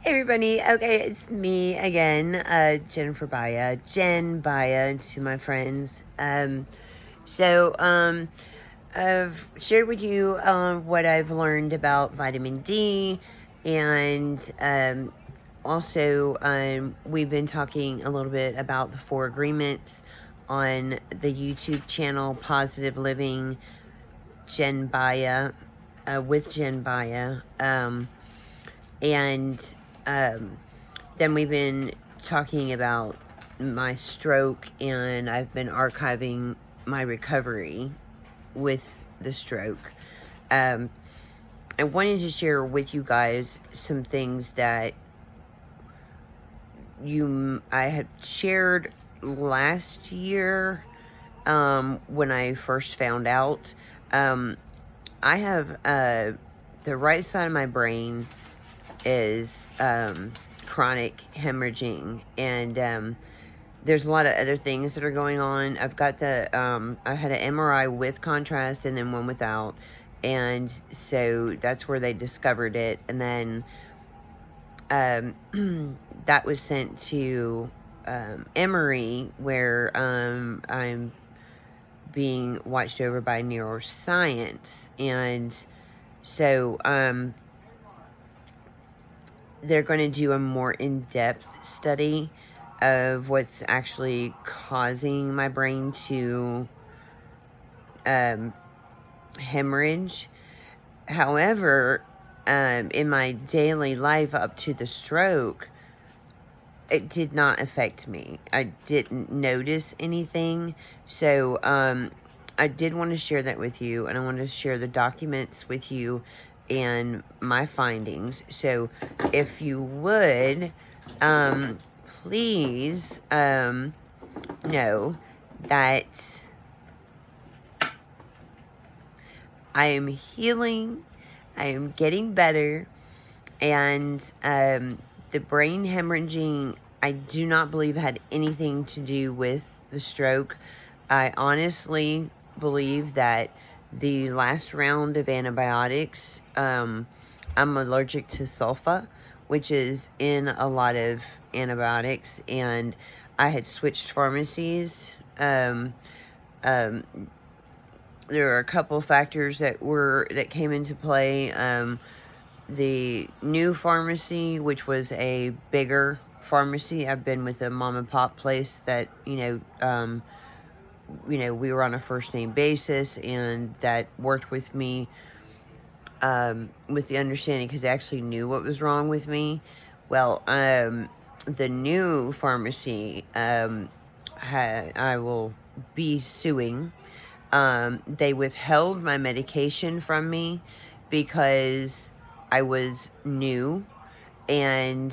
everybody. Okay, it's me again, Jennifer Baya, Jen Baya to my friends. So I've shared with you what I've learned about vitamin D, and also we've been talking a little bit about the 4 agreements on the YouTube channel Positive Living Jen Baya, with Jen Baya. And then we've been talking about my stroke, and I've been archiving my recovery with the stroke. I wanted to share with you guys some things that I had shared last year when I first found out. I have the right side of my brain is chronic hemorrhaging, and there's a lot of other things that are going on. I've got I had an MRI with contrast and then one without, and so that's where they discovered it, and then that was sent to Emory, where I'm being watched over by neuroscience, and so they're going to do a more in-depth study of what's actually causing my brain to hemorrhage. However, in my daily life up to the stroke, it did not affect me. I didn't notice anything. So I did want to share that with you, and I want to share the documents with you and my findings. So if you would, please know that I am healing, I am getting better, and the brain hemorrhaging, I do not believe had anything to do with the stroke. I honestly believe that the last round of antibiotics, I'm allergic to sulfa, which is in a lot of antibiotics, and I had switched pharmacies. There are a couple factors that came into play. The new pharmacy, which was a bigger pharmacy, I've been with a mom and pop place that, we were on a first name basis, and that worked with me with the understanding, because they actually knew what was wrong with me. Well, the new pharmacy, I will be suing. They withheld my medication from me because I was new, and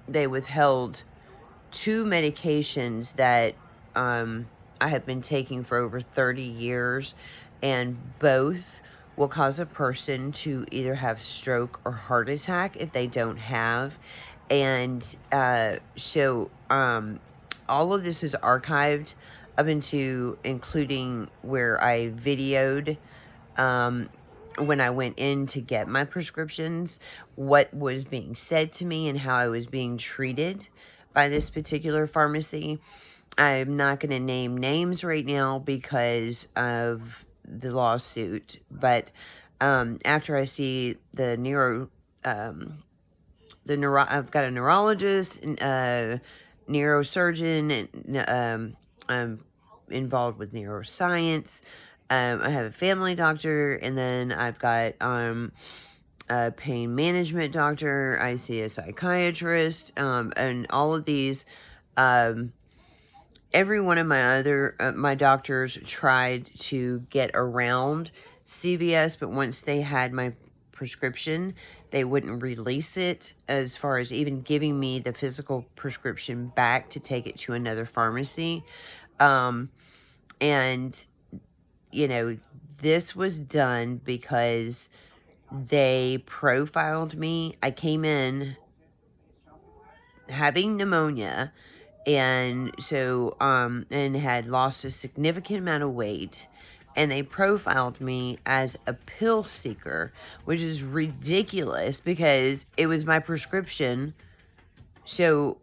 they withheld 2 medications that I have been taking for over 30 years, and both will cause a person to either have stroke or heart attack if they don't have. And so all of this is archived up into including where I videoed when I went in to get my prescriptions, what was being said to me and how I was being treated by this particular pharmacy. I'm not going to name names right now because of the lawsuit, but after I see the I've got a neurologist, neurosurgeon, and I'm involved with neuroscience. I have a family doctor, and then I've got a pain management doctor. I see a psychiatrist, and all of these. Every one of my other my doctors tried to get around CVS, but once they had my prescription, they wouldn't release it, as far as even giving me the physical prescription back to take it to another pharmacy. And this was done because they profiled me. I came in having pneumonia, and so and had lost a significant amount of weight, and they profiled me as a pill seeker, which is ridiculous because it was my prescription. So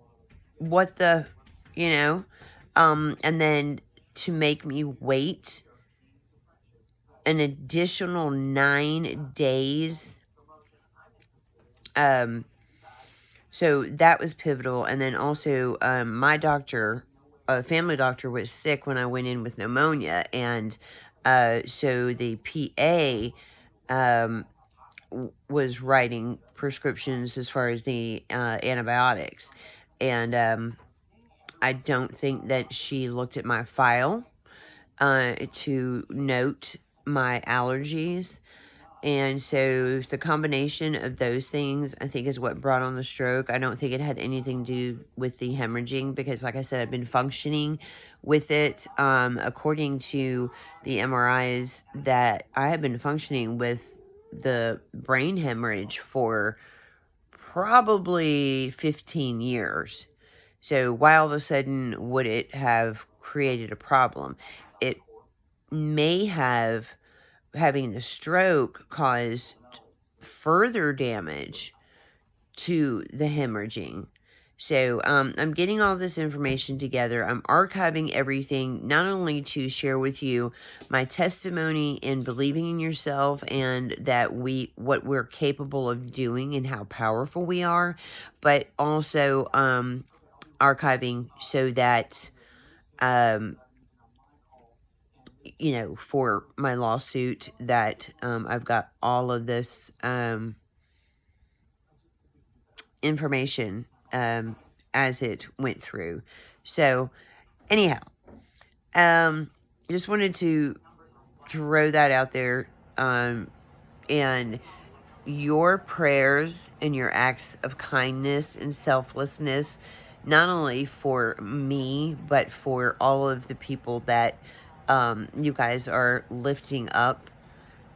what the, you know, and then to make me wait an additional 9 days. So that was pivotal. And then also, my doctor, family doctor, was sick when I went in with pneumonia. And so the PA was writing prescriptions as far as the antibiotics. And I don't think that she looked at my file to note my allergies. And so the combination of those things, I think, is what brought on the stroke. I don't think it had anything to do with the hemorrhaging because, like I said, I've been functioning with it. According to the MRIs, that I have been functioning with the brain hemorrhage for probably 15 years. So why all of a sudden would it have created a problem? It may have, having the stroke caused further damage to the hemorrhaging. So I'm getting all this information together. I'm archiving everything, not only to share with you my testimony in believing in yourself and that what we're capable of doing and how powerful we are, but also archiving so that for my lawsuit that I've got all of this information as it went through. So anyhow, just wanted to throw that out there, and your prayers and your acts of kindness and selflessness, not only for me, but for all of the people that you guys are lifting up,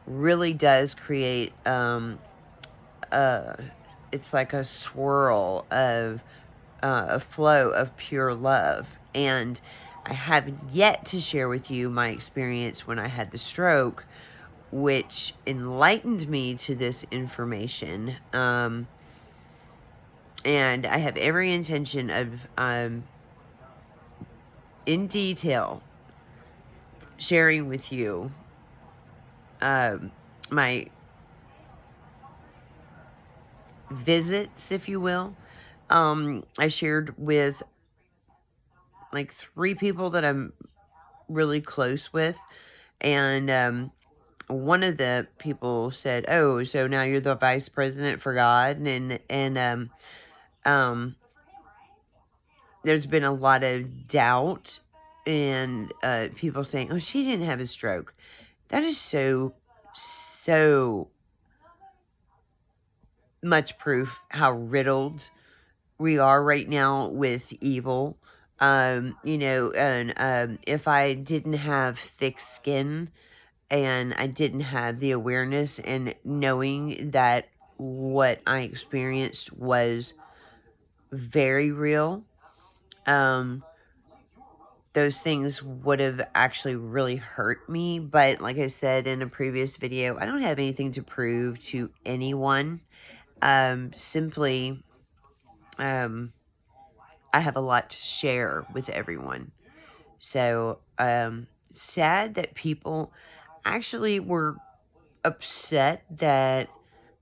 really does create, it's like a swirl of a flow of pure love. And I have yet to share with you my experience when I had the stroke, which enlightened me to this information. And I have every intention of, in detail, sharing with you my visits, if you will. I shared with like 3 people that I'm really close with, and one of the people said, "Oh, so now you're the vice president for God," and there's been a lot of doubt and people saying, "Oh, she didn't have a stroke." That is so much proof how riddled we are right now with evil. And if I didn't have thick skin and I didn't have the awareness and knowing that what I experienced was very real, those things would have actually really hurt me. But like I said in a previous video, I don't have anything to prove to anyone. Simply, I have a lot to share with everyone. So, sad that people actually were upset that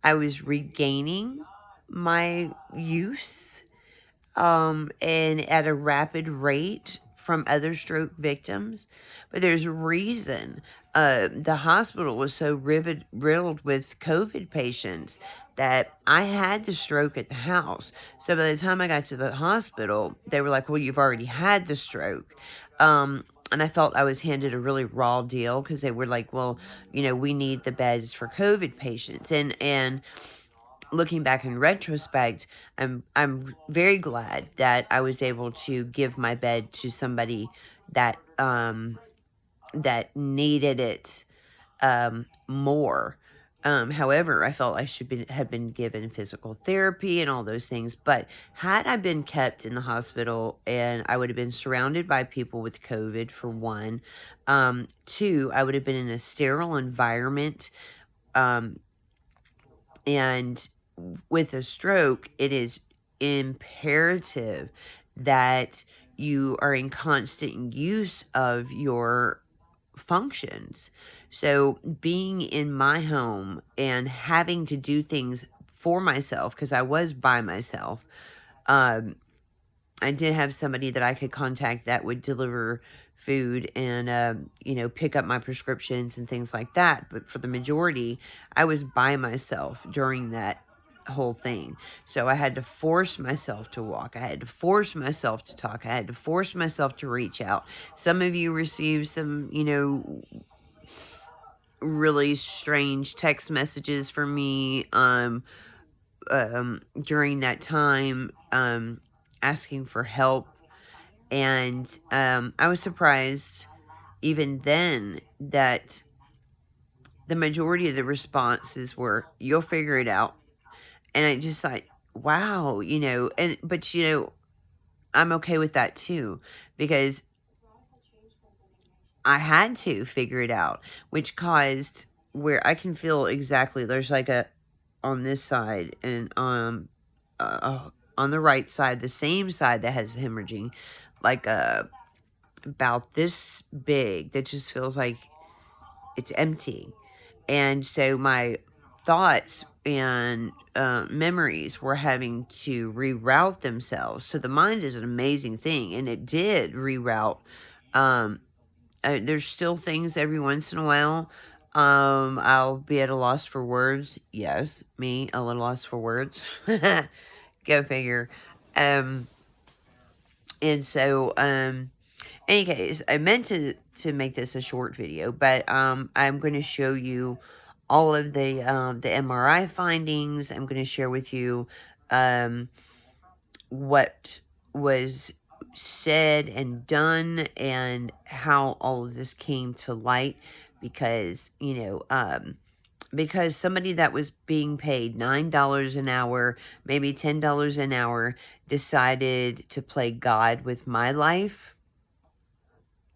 I was regaining my use, and at a rapid rate from other stroke victims. But there's a reason. The hospital was so riddled with COVID patients that I had the stroke at the house. So by the time I got to the hospital, they were like, well, you've already had the stroke. And I felt I was handed a really raw deal because they were like, well, we need the beds for COVID patients. And looking back in retrospect, I'm very glad that I was able to give my bed to somebody that that needed it more. However, I felt I had been given physical therapy and all those things. But had I been kept in the hospital, and I would have been surrounded by people with COVID, for one. Two, I would have been in a sterile environment. Um, and with a stroke, it is imperative that you are in constant use of your functions. So being in my home and having to do things for myself, because I was by myself, um, I did have somebody that I could contact that would deliver food and, pick up my prescriptions and things like that. But for the majority, I was by myself during that whole thing. So I had to force myself to walk. I had to force myself to talk. I had to force myself to reach out. Some of you received some, really strange text messages from me during that time, asking for help. And I was surprised even then that the majority of the responses were, "You'll figure it out." And I just thought, wow, but I'm okay with that too, because I had to figure it out, which caused where I can feel exactly, there's like on this side and on the right side, the same side that has hemorrhaging, like about this big, that just feels like it's empty. And so my thoughts and memories were having to reroute themselves. So the mind is an amazing thing, and it did reroute. Um, there's still things every once in a while. I'll be at a loss for words. Yes, me, a little loss for words. Go figure. Um, and so, any case, I meant to make this a short video, but I'm going to show you all of the MRI findings. I'm going to share with you what was said and done and how all of this came to light, because because somebody that was being paid $9 an hour, maybe $10 an hour, decided to play God with my life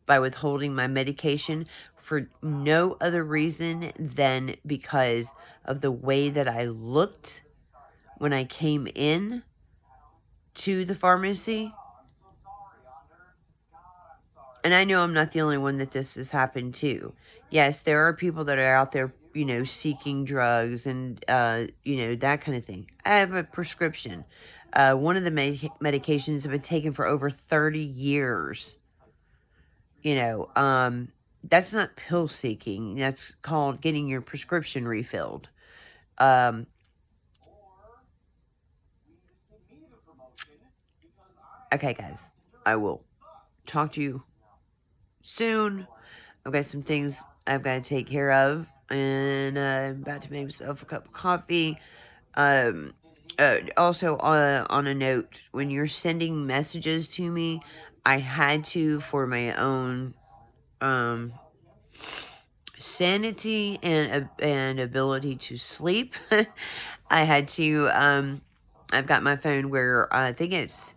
by withholding my medication for no other reason than because of the way that I looked when I came in to the pharmacy. And I know I'm not the only one that this has happened to. Yes, there are people that are out there, seeking drugs and, that kind of thing. I have a prescription. One of the medications have been taken for over 30 years. That's not pill seeking. That's called getting your prescription refilled. Um, okay, guys, I will talk to you soon. I've got some things I've got to take care of, and I'm about to make myself a cup of coffee. Also, on a note, when you're sending messages to me, I had to, for my own sanity and ability to sleep, I had to, I've got my phone where I think it's,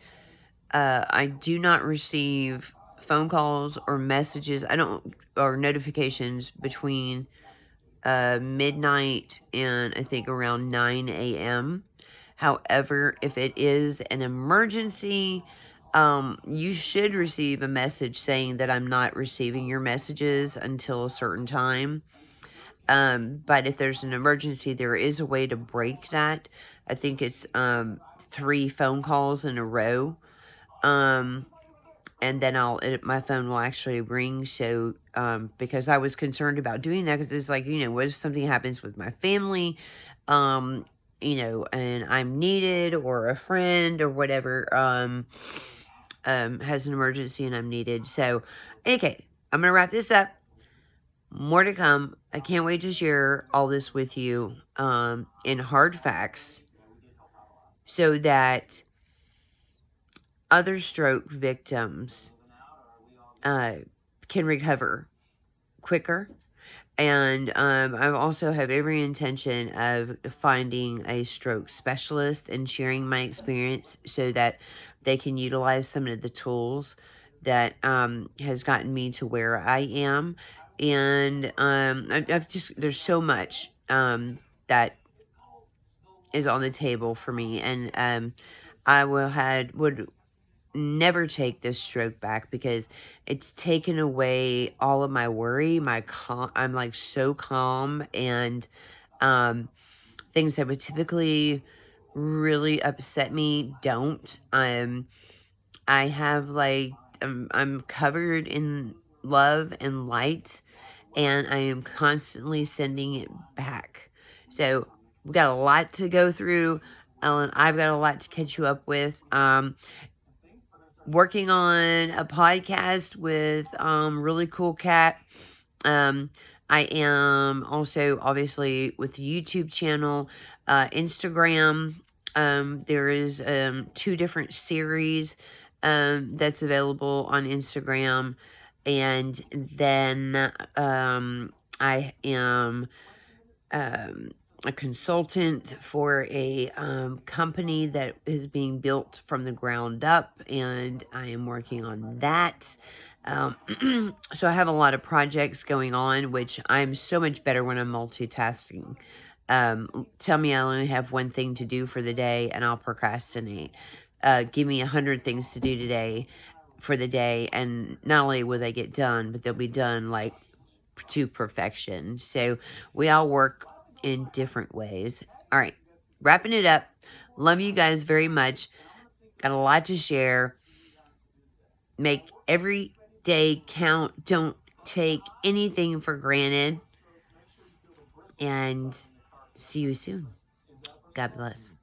I do not receive phone calls or messages, or notifications between midnight and I think around 9 a.m. However, if it is an emergency, you should receive a message saying that I'm not receiving your messages until a certain time. But if there's an emergency, there is a way to break that. I think it's 3 phone calls in a row. And then my phone will actually ring. So, because I was concerned about doing that, because it's like, what if something happens with my family, and I'm needed, or a friend or whatever, has an emergency and I'm needed. So, okay, I'm going to wrap this up. More to come. I can't wait to share all this with you, in hard facts, so that other stroke victims can recover quicker And I also have every intention of finding a stroke specialist and sharing my experience so that they can utilize some of the tools that has gotten me to where I am. And I've just, there's so much that is on the table for me. And I would never take this stroke back because it's taken away all of my worry, I'm like so calm, and things that would typically really upset me don't. I have like I'm covered in love and light, and I am constantly sending it back. So we got a lot to go through. Ellen, I've got a lot to catch you up with. Working on a podcast with really cool cat. Um, I am also obviously with the YouTube channel, Instagram. There is 2 different series that's available on Instagram, and then I am a consultant for a company that is being built from the ground up, and I am working on that. So I have a lot of projects going on, which I'm so much better when I'm multitasking. Tell me I only have one thing to do for the day, and I'll procrastinate. Give me 100 things to do today for the day, and not only will they get done, but they'll be done like to perfection. So we all work in different ways. All right, wrapping it up. Love you guys very much. Got a lot to share. Make every day count. Don't take anything for granted. And see you soon. God bless.